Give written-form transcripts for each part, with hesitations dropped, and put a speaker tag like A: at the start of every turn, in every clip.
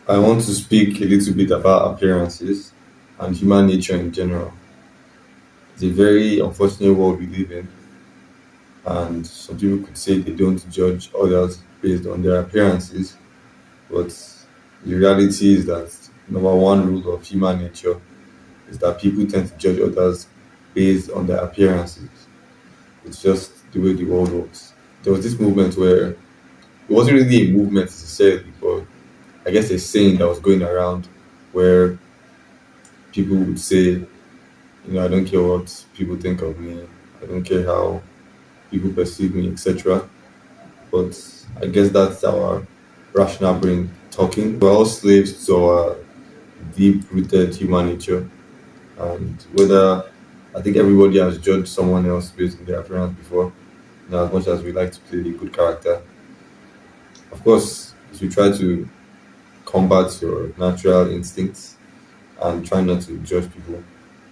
A: I want to speak a little bit about appearances and human nature in general. It's a very unfortunate world we live in, and some people could say they don't judge others based on their appearances, but the reality is that number one rule of human nature is that people tend to judge others based on their appearances. It's just the way the world works. There was this movement where it wasn't really a movement necessarily, but I guess a saying that was going around where people would say, I don't care what people think of me. I don't care how people perceive me, etc. But I guess that's our rational brain talking. We're all slaves to our deep-rooted human nature, and whether I think everybody has judged someone else based on their appearance before. As much as we like to play the good character, of course, you should try to combat your natural instincts and try not to judge people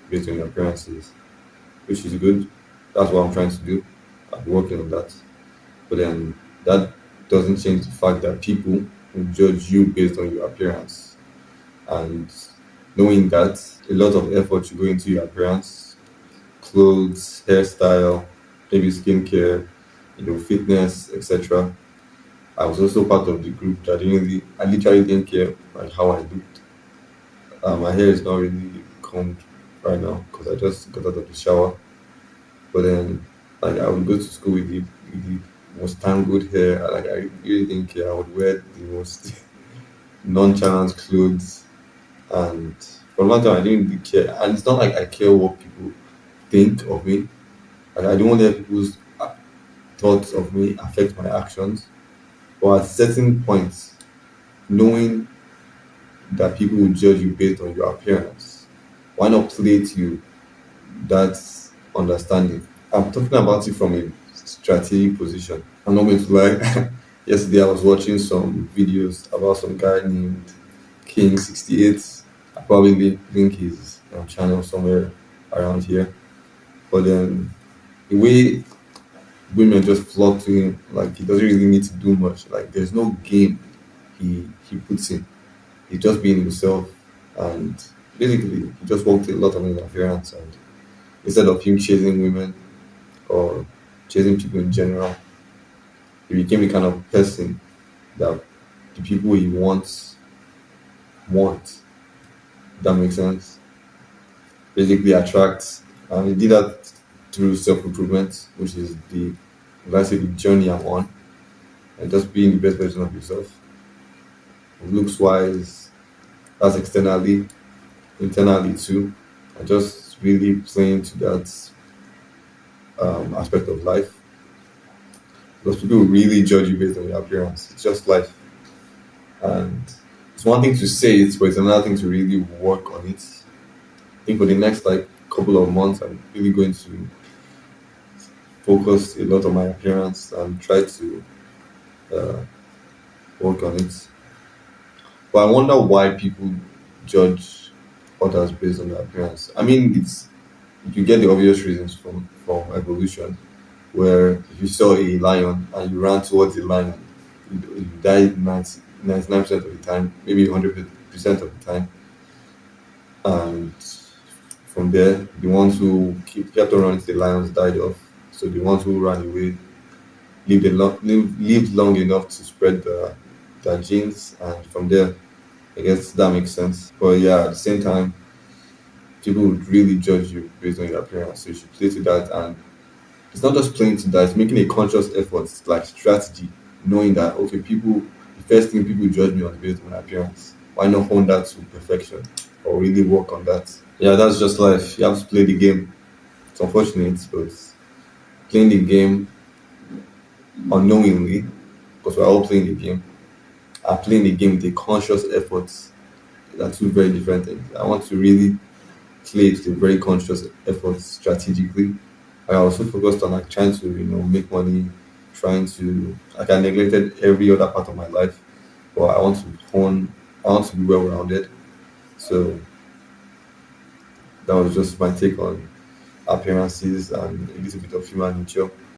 A: based on your appearances, which is good. That's what I'm trying to do. I'm working on that. But then that doesn't change the fact that people will judge you based on your appearance. And knowing that a lot of effort should go into your appearance, clothes, hairstyle, maybe skincare, fitness, etc. I was also part of the group that didn't really, I literally didn't care like how I looked. My hair is not really combed right now because I just got out of the shower. But then, like, I would go to school with the most tangled hair. I really didn't care. I would wear the most nonchalant clothes, and for a long time, I didn't really care. And it's not like I care what people think of me. Like, I don't want to let people's thoughts of me affect my actions. But at certain points, knowing that people will judge you based on your appearance, why not play to that understanding? I'm talking about it from a strategic position. I'm not going to lie. Yesterday, I was watching some videos about some guy named King 68. I probably link his channel somewhere around here. But then the way women just flock to him, like he doesn't really need to do much. Like there's no game he puts in. He's just being himself, and basically he just worked a lot on his appearance. And instead of him chasing women or chasing people in general, he became the kind of person that the people he wants want. That makes sense. Basically attracts, and he did that through self improvement, which is the let's say the journey I'm on, and just being the best version of yourself. Looks wise, that's externally, internally too, and just really playing to that aspect of life. Because people really judge you based on your appearance. It's just life, and it's one thing to say it, but it's another thing to really work on it. I think for the next like couple of months, I'm really going to focus a lot on my appearance and try to uh, work on it. But I wonder why people judge others based on their appearance. I mean, it's you get the obvious reasons from evolution, where if you saw a lion and you ran towards the lion, you died 99% of the time, maybe 100% of the time. And from there, the ones who kept on running to the lions died off. So the ones who ran away lived long enough to spread their genes, and from there, I guess that makes sense. But yeah, at the same time, people would really judge you based on your appearance. So you should play to that, and it's not just playing to that; it's making a conscious effort, it's like strategy, knowing that okay, people, the first thing people judge me on is based on my appearance. Why not hone that to perfection, or really work on that? Yeah, that's just life. You have to play the game. It's unfortunate, but playing the game unknowingly, because we're all playing the game, and playing the game with a conscious effort, are two very different things. I want to really play it with a very conscious effort strategically. I also focused on like trying to make money, trying to like I neglected every other part of my life, but I want to hone. I want to be well rounded. So that was just my take on appearances and a little bit of human nature.